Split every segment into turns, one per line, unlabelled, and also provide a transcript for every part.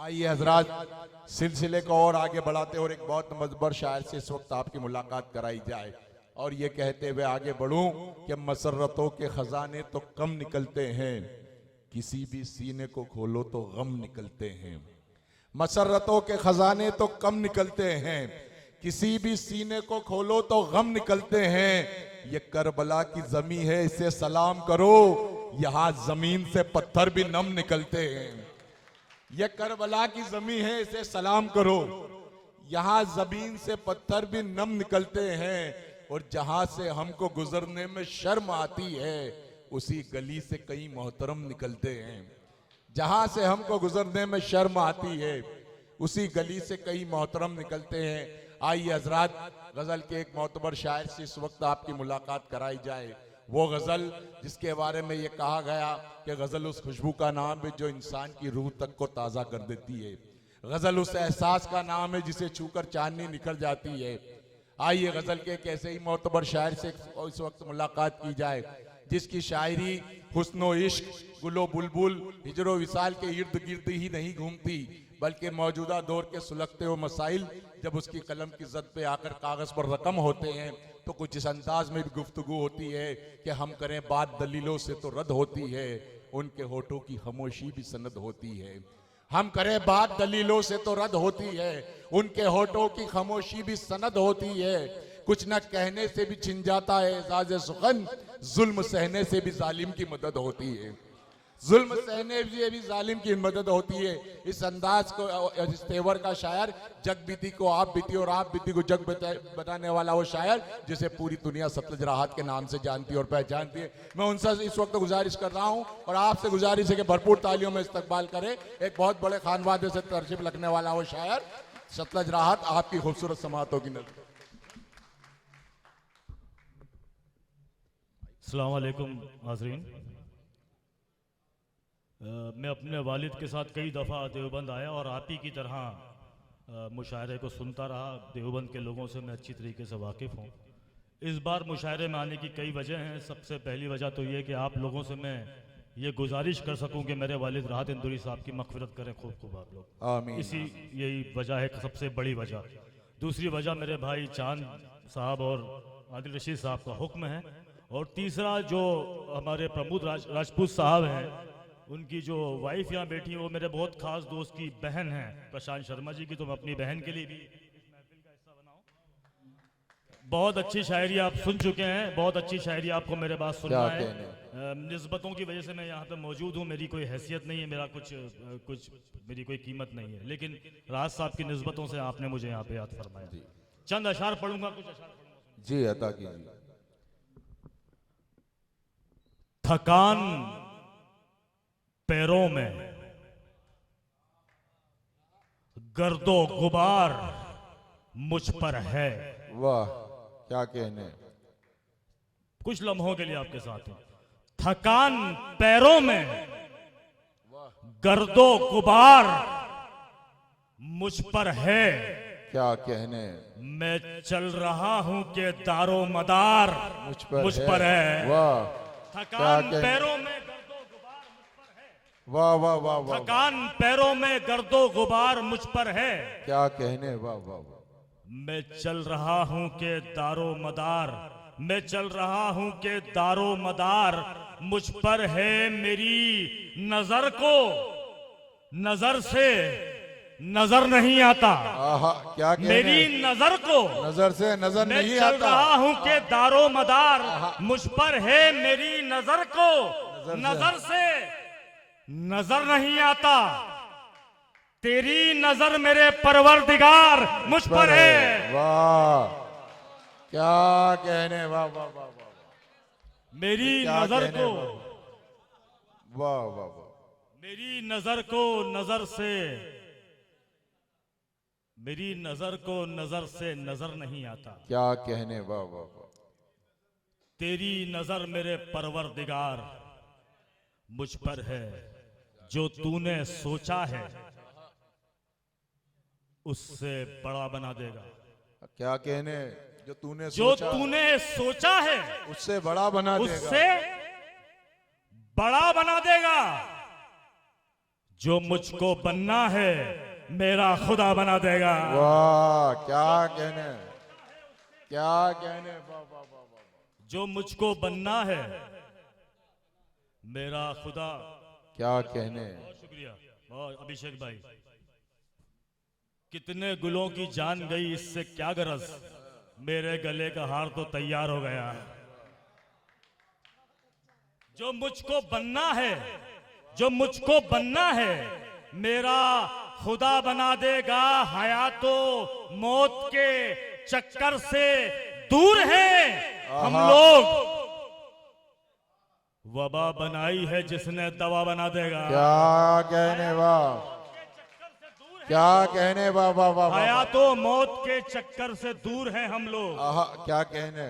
आइए हजरात सिलसिले को और आगे बढ़ाते और एक बहुत मजबर शायर से इस वक्त आपकी मुलाकात कराई जाए और ये कहते हुए आगे बढ़ूं कि मसरतों के खजाने तो कम निकलते हैं, किसी भी सीने को खोलो तो गम निकलते हैं। मसरतों के खजाने तो कम निकलते हैं, किसी भी सीने को खोलो तो गम निकलते हैं। ये करबला की जमी है, इसे सलाम करो, यहां जमीन से पत्थर भी नम निकलते हैं। ये करबला की जमी है, इसे सलाम करो, यहां जमीन से पत्थर भी नम निकलते हैं। और जहां से हमको गुजरने में शर्म आती है, उसी गली से कई मोहतरम निकलते हैं। जहां से हमको गुजरने में शर्म आती है, उसी गली से कई मोहतरम निकलते हैं। आइए हजरात, गजल के एक मोतबर शायर से इस वक्त आपकी मुलाकात कराई जाए। वो गजल जिसके बारे में ये कहा गया कि गजल उस खुशबू का नाम है जो इंसान की रूह तक को ताज़ा कर देती है। गजल उस एहसास का नाम है जिसे छूकर चांदनी निकल जाती है। आइए गजल के एक ऐसे ही मोतबर शायर से इस वक्त मुलाकात की जाए जिसकी शायरी हुस्नो इश्क गुलो बुलबुल हिजरो विसाल के इर्द गिर्द ही नहीं घूमती, बल्कि मौजूदा दौर के सुलगते हुए मसाइल जब उसकी कलम की जद पे आकर कागज पर रकम होते हैं तो कुछ इस अंदाज में भी गुफ्तगू होती है कि हम करें बात दलीलों से तो रद्द होती है, उनके होठों की खामोशी भी सनद होती है। हम करें बात दलीलों से तो रद्द होती है, उनके होठों की खामोशी भी सनद होती है। कुछ न कहने से भी छिन जाता है एजाज सुखन, जुल्म सहने से भी जालिम की मदद होती है। जुल्म सहने से भी जालिम की मदद होती है। इस अंदाज को, इस तेवर का शायर जग बीती को आप बीती और आप बीती को जग बताने वाला वो शायर जिसे पूरी दुनिया सतलज राहत के नाम से जानती है और पहचानती है। मैं उनसे इस वक्त गुजारिश कर रहा हूं और आपसे गुजारिश है कि भरपूर तालियों में इस्तकबाल करें एक बहुत बड़े खानवादे से तरशीफ रखने वाला वो शायर सतलज राहत, आपकी खूबसूरत समातों की नजर।
अस्सलाम वालेकुम नाज़रीन। मैं अपने वालिद के साथ कई दफ़ा देवबंद आया और आप ही की तरह मुशायरे को सुनता रहा। देवबंद के लोगों से मैं अच्छी तरीके से वाकिफ़ हूँ। इस बार मुशायरे में आने की कई वजह हैं। सबसे पहली वजह तो ये कि आप लोगों से मैं ये गुजारिश कर सकूं कि मेरे वालिद राहत इंदौरी साहब की मग़फ़िरत करें खूब खूब आप लोग।
आमीन।
इसी यही वजह है, सबसे बड़ी वजह। दूसरी वजह मेरे भाई चांद साहब और आदिल रशीद साहब का हुक्म है। और तीसरा जो हमारे प्रमोद राजपूत साहब हैं, उनकी जो वाइफ यहाँ बैठी है वो मेरे बहुत खास दोस्त की बहन है प्रशांत शर्मा जी की, तो मैं अपनी बहन के लिए भी इस महफिल का हिस्सा बनाऊं। बहुत अच्छी शायरी आप सुन चुके हैं, बहुत अच्छी शायरी आपको मेरे बात सुनना है। निस्बतों की वजह से मैं यहाँ पे मौजूद हूँ, मेरी कोई हैसियत नहीं है, मेरा कुछ मेरी कोई कीमत नहीं है, लेकिन राज साहब की निस्बतों से आपने मुझे यहाँ पे याद फरमाया। चंद अशार पढ़ूंगा, कुछ अशार पढ़ूंगा
जी अता कीजिए।
थकान पैरों में, गर्दो गुबार मुझ पर है।
वाह क्या कहने।
कुछ लम्हों के लिए आपके साथ हैं। थकान पैरों में, गर्दो गुबार मुझ पर है।
क्या कहने।
मैं चल रहा हूं कि दारो मदार मुझ पर है।
वाह
थकान पैरों में,
वाह वाह वाह वाह।
थकान पैरों में, गर्दो गुबार मुझ पर है।
क्या कहने। वाह वाह वाह।
मैं चल रहा हूं के दारो मदार, मैं चल रहा हूं के दारो मदार मुझ पर है। मेरी नजर को नजर से नजर नहीं आता।
क्या कहने।
मेरी नजर को
नजर से नजर नहीं आता।
मैं चल रहा हूं के दारो मदार मुझ पर है। मेरी नजर को नजर से नजर नहीं आता। तेरी नजर मेरे परवरदिगार मुझ पर है।
वाह क्या कहने। वाह वाह वाह वाह।
मेरी नजर को,
वाह वाह वाह।
मेरी नजर को नजर से, मेरी नजर को नजर से नजर नहीं आता।
क्या कहने। वाह वाह वाह।
तेरी नजर मेरे परवरदिगार मुझ पर है। जो तूने सोचा है उससे बड़ा बना देगा।
क्या कहने। जो तूने
सोचा है
उससे बड़ा बना देगा।
उससे बड़ा बना देगा। जो मुझको बनना है मेरा खुदा बना देगा।
वाह क्या कहने, क्या कहने, वाह वाह वाह वाह।
जो मुझको बनना है मेरा खुदा।
क्या कहने।
बहुत शुक्रिया, बहुत अभिषेक भाई। कितने गुलों की जान गई, इससे क्या गरज, मेरे गले का हार तो तैयार हो गया। जो मुझको बनना है, जो मुझको बनना है मेरा खुदा बना देगा। हयातो मौत के चक्कर से दूर हैं हम लोग। वबा बनाई है जिसने दवा बना देगा।
क्या कहने, वाह क्या कहने, वाह वाह वाह वाह।
हयातो मौत के चक्कर से दूर हैं हम लोग।
आहा क्या कहने।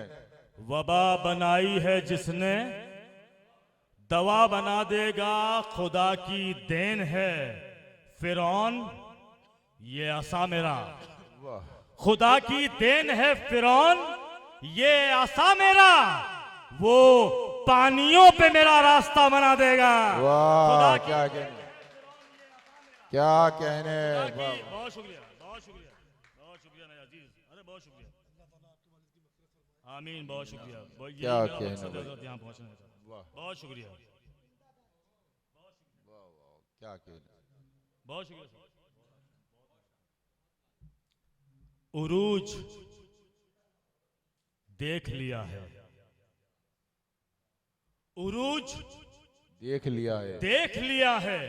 वबा बनाई है जिसने दवा बना देगा। खुदा की देन है फिरौन ये असा मेरा।
वाह
खुदा की देन है फिरौन ये असा मेरा। वो पानियों पे मेरा रास्ता बना देगा।
वाह क्या कहने, क्या कहने, वाह वाह।
बहुत शुक्रिया, बहुत शुक्रिया, बहुत शुक्रिया मेरे अजीज। अरे बहुत शुक्रिया, आमीन, बहुत शुक्रिया।
क्या कहने
यहाँ पहुंचने का बहुत शुक्रिया,
क्या कहने।
बहुत शुक्रिया। उरूज देख लिया है, उरूज
देख लिया है,
देख लिया है,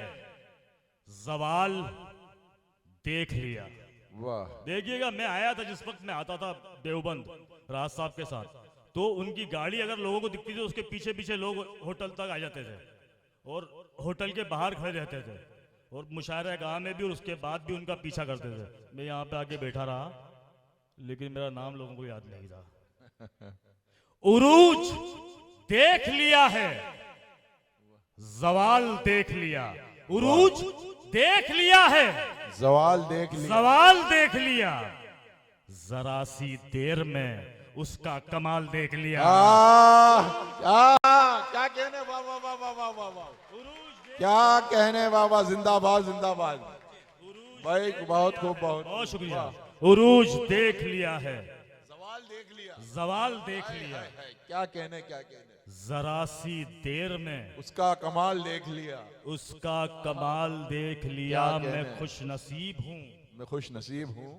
जवाल देख लिया।
वाह
देखिएगा, मैं आया था जिस वक्त मैं आता था देवबंद राज साहब के साथ, तो उनकी गाड़ी अगर लोगों को दिखती थी उसके पीछे पीछे लोग होटल तक आ जाते थे और होटल के बाहर खड़े रहते थे और मुशायरा गाह में भी और उसके बाद भी उनका पीछा करते थे। मैं यहाँ पे आके बैठा रहा लेकिन मेरा नाम लोगों को याद नहीं रहा। उरूज देख लिया है, जवाल देख लिया। उरूज देख लिया है,
जवाल देख लिया,
सवाल देख लिया। जरा सी देर में उसका कमाल देख लिया।
क्या कहने, वाह वाह वाह वाह वाह वाह वाह। क्या कहने, वाह वाह, जिंदाबाद जिंदाबाद भाई, बहुत खूब, बहुत
बहुत शुक्रिया। उरूज देख लिया है,
जवाल देख लिया,
जवाल देख लिया।
क्या कहने, क्या कहने।
जरा सी देर में
उसका कमाल देख लिया,
उसका कमाल देख लिया।
क्या कहने।
मैं खुश नसीब हूँ,
मैं खुश नसीब हूँ।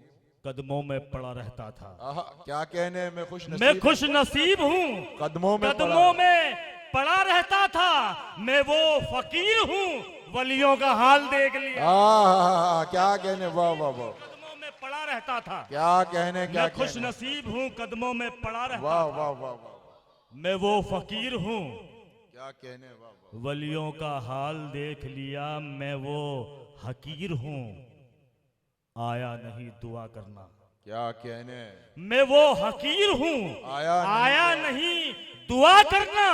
कदमों में पड़ा रहता था।
आहा क्या कहने, मैं खुश नसीब,
मैं खुश नसीब हूँ,
कदमों में
कदमों में पड़ा रहता था। मैं वो फकीर हूँ, वलियों का हाल देख लिया।
क्या कहने, वाह वाह वाह।
कदमों में पड़ा रहता था।
क्या कहने, क्या
मैं खुश
कहने।
नसीब हूँ, कदमों में पड़ा रहता
वाह
था।
वाह वाह वाह।
मैं वो फकीर हूँ,
क्या कहने, वाह वाह।
वलियों का हाल देख लिया। मैं वो हकीर हूँ, आया नहीं दुआ करना।
क्या कहने,
मैं वो हकीर हूँ, आया नहीं दुआ करना।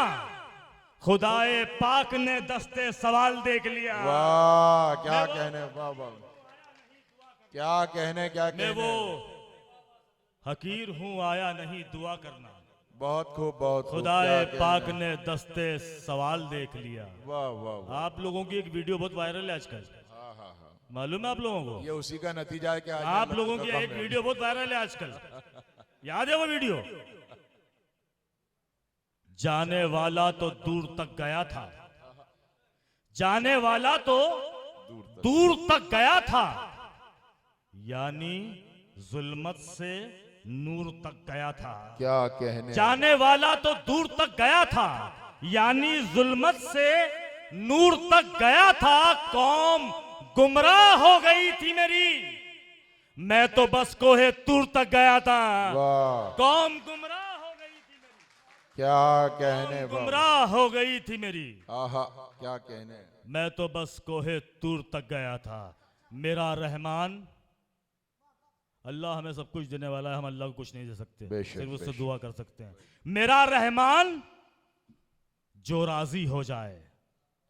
खुदाए पाक ने दस्ते सवाल देख लिया।
वाह क्या कहने, वाह वाह। क्या कहने, क्या
मैं वो
कहने।
हकीर हूँ, आया नहीं दुआ करना।
बहुत खूब, बहुत खूब।
खुदाए
क्या कहने।
पाक ने दस्ते सवाल देख लिया।
वाह वाह वाह।
आप लोगों की एक वीडियो बहुत वायरल है आजकल,
हाँ हाँ हाँ,
मालूम है आप लोगों को?
ये उसी का नतीजा है कि आज
आप
अल्लाह
लोगों
का
की
कम
एक
है।
वीडियो बहुत वायरल है आजकल, याद है वो वीडियो? जाने वाला तो दूर तक गया था, जाने वाला तो दूर तक गया था, यानी जुल्मत से नूर तक गया था।
क्या कहने।
जाने वाला तो दूर तक गया था, यानी जुल्मत से नूर तक गया था। कौम गुमराह हो गई थी मेरी, मैं तो बस कोहे तूर तक गया था।
वाह
कौम गुमराह हो गई थी मेरी,
क्या कहने, वाह।
गुमराह हो गई थी मेरी,
आहा क्या कहने।
मैं तो बस कोहे तूर तक गया था। मेरा रहमान, अल्लाह हमें सब कुछ देने वाला है, हम अल्लाह को कुछ नहीं दे सकते,
बेशक,
सिर्फ उससे
बेशक।
दुआ कर सकते हैं। मेरा रहमान जो राजी हो जाए,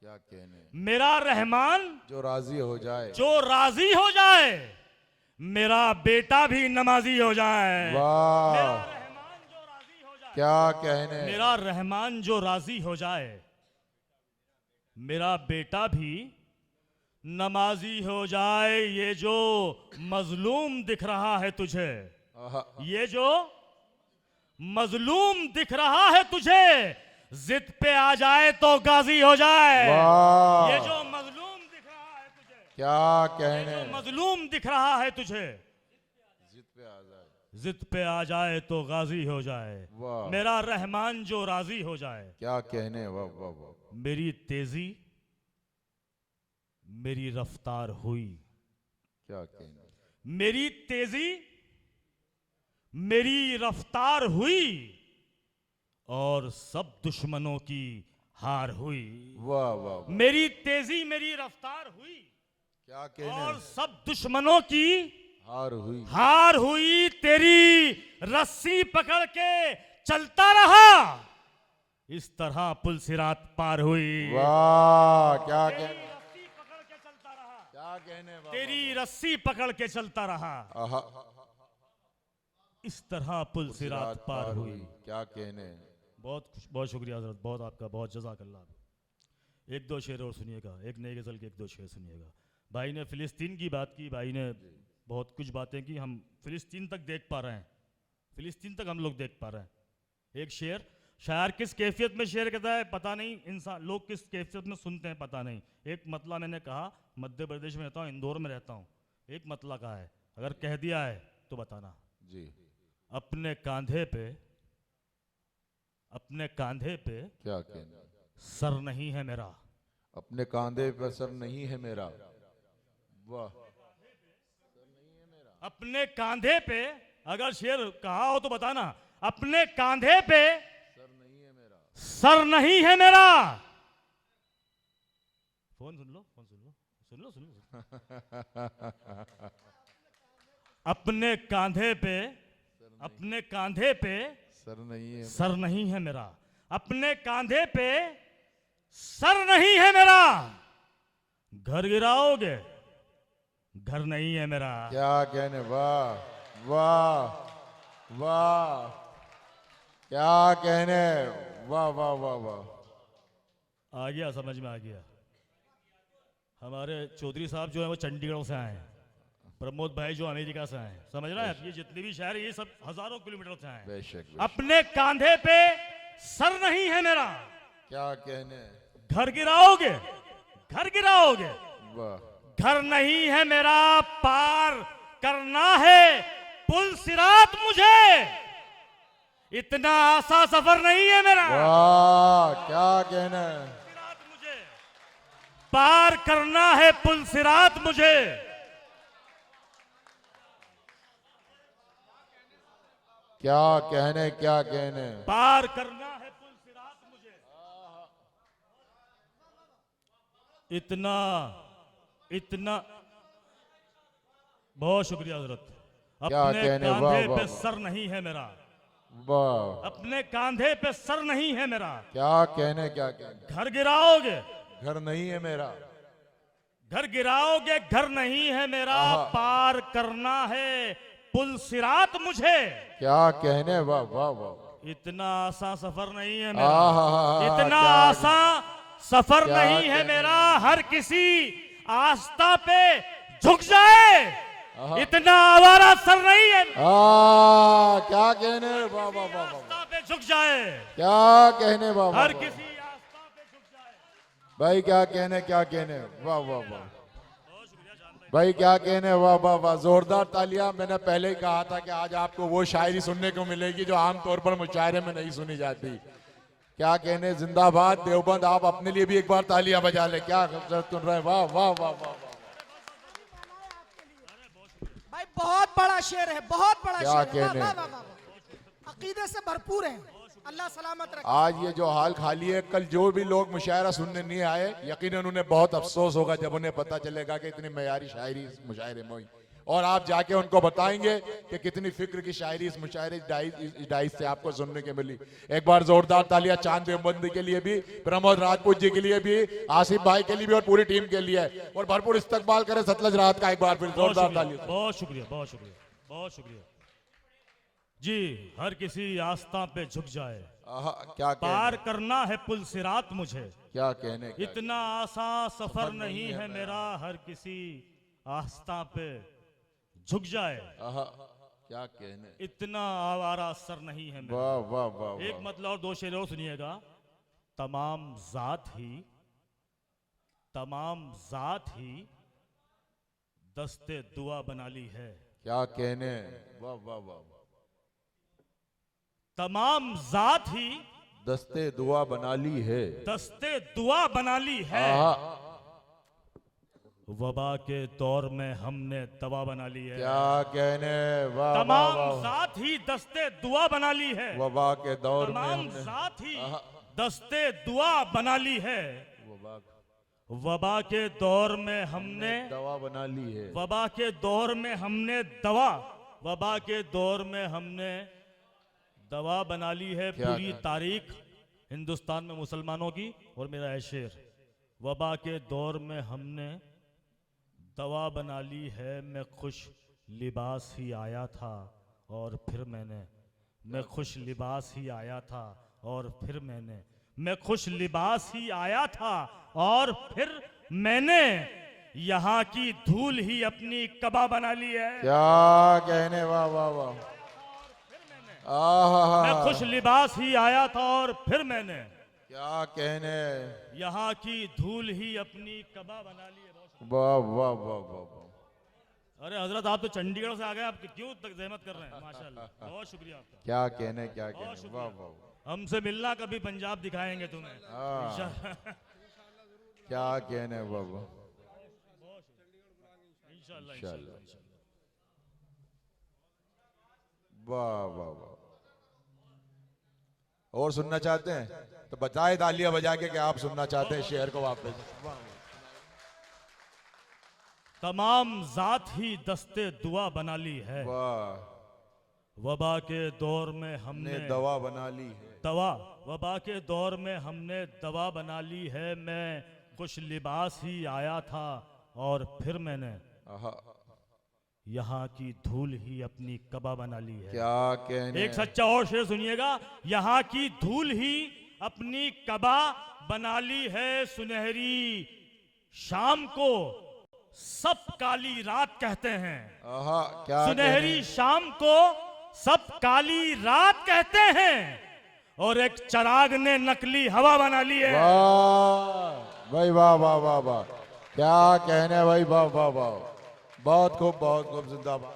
क्या कहने।
मेरा रहमान
जो राजी हो जाए।
जो राजी हो जाए, मेरा बेटा भी नमाजी हो जाए।
वाह
रहमान जो राजी हो जाए,
क्या कहने।
मेरा रहमान जो राजी हो जाए, मेरा बेटा भी नमाजी हो जाए ये जो मजलूम दिख रहा है तुझे,
आहा,
ये जो मजलूम दिख रहा है तुझे, जिद पे आ जाए तो गाजी हो जाए।
वाह,
ये जो मजलूम दिख रहा है तुझे,
क्या कहने,
जो मजलूम दिख रहा है तुझे,
जिद पे आ जाए,
जिद पे आ जाए तो गाजी हो जाए।
वाह,
मेरा रहमान जो राजी हो जाए।
क्या कहने, वाह वाह वाह,
मेरी तेजी मेरी रफ्तार हुई,
क्या कहने,
मेरी तेजी मेरी रफ्तार हुई, और सब दुश्मनों की हार हुई।
वाह वाह वाह,
मेरी तेजी मेरी रफ्तार हुई,
क्या
और
कहने,
सब दुश्मनों की
हार हुई,
हार हुई। तेरी रस्सी पकड़ के चलता रहा, इस तरह पुल सिरात पार हुई।
वाह, क्या
तेरी
कहने,
रस्सी पकड़ के चलता रहा,
क्या कहने, वाह,
तेरी रस्सी पकड़ के चलता रहा,
आहा,
इस तरह पुल सिरात पार हुई।
क्या कहने,
बहुत शुक्रिया हजरत, बहुत आपका, बहुत जज़ाकल्लाह। एक दो शेर और सुनिएगा, एक नई गज़ल के एक दो शेर सुनिएगा। भाई ने फ़िलिस्तीन की बात की, भाई ने बहुत कुछ बातें की, हम फ़िलिस्तीन तक देख पा रहे हैं, फ़िलिस्तीन तक हम लोग देख पा रहे हैं। एक शेर, शायर किस कैफियत में शेर कहता है पता नहीं, इंसान लोग किस कैफियत में सुनते हैं पता नहीं। एक मतला मैंने कहा, मध्य प्रदेश में रहता हूँ, इंदौर में रहता हूँ, एक मतला कहा है, अगर कह दिया है तो बताना।
जी,
अपने कांधे पे, अपने कांधे पे
क्या कहने,
सर नहीं है मेरा,
अपने कांधे पर सर नहीं है मेरा, वाह,
अपने कांधे पे, अगर शेर कहा हो तो बताना, अपने कांधे पे
सर नहीं है मेरा,
सर नहीं है मेरा। फोन सुन लो, फोन सुन लो, सुन लो, सुन लो। अपने कांधे पे, अपने कांधे पे
सर नहीं है,
सर नहीं है मेरा, अपने कांधे पे सर नहीं है मेरा। घर गिराओगे, घर नहीं है मेरा।
क्या कहने, वाह वाह वाह, क्या कहने, वाह वाह वाह वाह,
आ गया, समझ में आ गया। हमारे चौधरी साहब जो है वो चंडीगढ़ से आए हैं, प्रमोद भाई जो अमेरिका से आए हैं, समझ रहे हैं। ये जितने भी शहर ये सब हजारों किलोमीटर से आए हैं।
बेशक,
अपने कांधे पे सर नहीं है मेरा,
क्या कहने,
घर गिराओगे, घर गिराओगे,
वाह,
घर नहीं है मेरा, पार करना है पुल सिरात मुझे, इतना आसा सफर नहीं है मेरा।
वाह, क्या कहने,
सिरात मुझे, पार करना है पुल सिरात मुझे।
क्या कहने, क्या कहने,
पार करना है पुल सिरात मुझे, इतना इतना। बहुत शुक्रिया हजरत।
क्या
अपने
कहने, वाह,
कांधे
वाह,
पे
वाह।
सर नहीं है मेरा,
वाह,
अपने कांधे पे सर नहीं है मेरा।
क्या कहने, क्या कहने,
घर गिराओगे,
घर नहीं है मेरा,
घर गिराओगे, घर नहीं है मेरा,
आहा।
पार करना है पुल सिरात मुझे,
क्या कहने, वाह वाह वाह,
इतना आसान सफर नहीं है मेरा,
आहा,
इतना
क्या-
आसान सफर
क्या
नहीं है
कहने-
मेरा। हर किसी आस्था पे झुक जाए,
आहा।
इतना आवारा सर नहीं है,
क्या कहने, वाह वाह वाह वाह,
आस्था पे झुक जाए,
क्या कहने, वाह वाह
हर
वाह।
किसी आस्था पे झुक जाए।
भाई क्या कहने, क्या कहने, वाह वाह वाह, भाई क्या कहने, वाह वाह वाह, जोरदार तालियां। मैंने पहले ही कहा था कि आज आपको वो शायरी सुनने को मिलेगी जो आमतौर पर मुशायरे में नहीं सुनी जाती। क्या कहने, जिंदाबाद देवबंद। आप अपने लिए भी एक बार तालियां बजा ले, क्या सुन रहे हैं, वाह वाह वाह वाह।
भाई बहुत बड़ा शेर है, बहुत बड़ा
क्या
शेर है।
कहने।
वाह, वाह, वाह, वाह। अकीदे से भरपूर है, अल्लाह सलामत रखे।
आज ये जो हाल खाली है, कल जो भी लोग मुशायरा सुनने नहीं आए, यकीनन उन्हें बहुत अफसोस होगा जब उन्हें पता चलेगा कि इतनी मयारी शायरी इस मुशायरे में हुई। और आप जाके उनको बताएंगे कि कितनी फिक्र की शायरी इस मुशायरे इस डाइस से आपको सुनने के मिली। एक बार जोरदार तालियां चांद देवबंदी के लिए भी, प्रमोद राजपूत जी के लिए भी, आसिफ भाई के लिए भी और पूरी टीम के लिए। और भरपूर इस्तकबाल करें सतलज रात का। एक बार फिर
बहुत
जोरदार
शुक्रिया,
तालियां।
बहुत शुक्रिया, बहुत शुक्रिया, बहुत शुक्रिया जी। हर किसी आस्था पे झुक जाए,
आहा, क्या
पार
कहने
करना है पुल सिरात मुझे,
क्या कहने क्या
इतना आसान सफर नहीं है मेरा, हर किसी आस्था पे झुक जाए,
आहा, क्या कहने
इतना आवारा सर नहीं है मेरा।
वाह वाह वाह
एक
वाह।
मतलब और दो शेर और सुनिएगा। तमाम जात ही दस्ते दुआ बना ली है,
क्या कहने वाह वाह वाह।
तमाम जात ही
दस्ते दुआ बना ली है।
दस्ते दुआ बना ली है,
आहा,
वबा के दौर में हमने दवा बना ली है।
क्या कहने वाह वाह
तमाम
वाह।
जात ही दस्ते दुआ बना ली है,
वबा के दौर में
तमाम
हमने
जात ही
आहा।
दस्ते दुआ बना ली है,
वबा
वबा के दौर में हमने
दवा बना ली है।
वबा के दौर में हमने दवा, वबा के दौर में हमने दवा बना ली है।
क्या
पूरी
कहा?
तारीख हिंदुस्तान में मुसलमानों की। और मेरा है शेर, वबा के दौर में हमने दवा बना ली है, मैं खुश लिबास ही आया था और फिर मैं खुश लिबास ही आया था और फिर मैं खुश लिबास ही आया था और फिर मैंने यहाँ की धूल ही अपनी कबा बना ली है।
क्या कहने वाह वाह वाह। आहा,
मैं खुश लिबास ही आया था और फिर मैंने
क्या कहने
यहाँ की धूल ही अपनी कबा बना ली है।
वाह वाह वाह वाह वाह।
अरे हजरत, आप तो चंडीगढ़ से आ गए, आप क्यों तक जहमत कर रहे हैं? माशाल्लाह, बहुत शुक्रिया आपका।
क्या कहने क्या कहने
शुक्रिया।
वाह वाह वाह।
हमसे मिलना, कभी पंजाब दिखाएंगे तुम्हें
हाँ।
इंशाल्लाह।
क्या कहने वाह वाह।
इंशाल्लाह,
इंशाल्लाह।
इंशाल्लाह।
वाह वाह वाह। और सुनना चाहते हैं तो बताए तालियां बजा के कि आप सुनना चाहते हैं शेर को वापस।
तमाम जात ही दस्ते दुआ बना ली है,
वाह।
वबा के दौर में हमने
ने दवा बना ली है।
दवा, वबा के दौर में हमने दवा बना ली है, मैं खुश लिबास ही आया था और फिर मैंने
आहा,
यहाँ की धूल ही अपनी कबा बना ली है।
क्या कहने
एक सच्चा और शेर सुनिएगा। यहाँ की धूल ही अपनी कबा बना ली है, सुनहरी शाम को सब काली रात कहते हैं।
आहा, क्या
सुनहरी
कहने
शाम को सब काली रात कहते हैं और एक चिराग ने नकली हवा बना ली है।
वाह भाई वाह वाह वाह वाह। क्या कहने भाई वाह वाह वाह। बहुत खूब जिंदाबाद।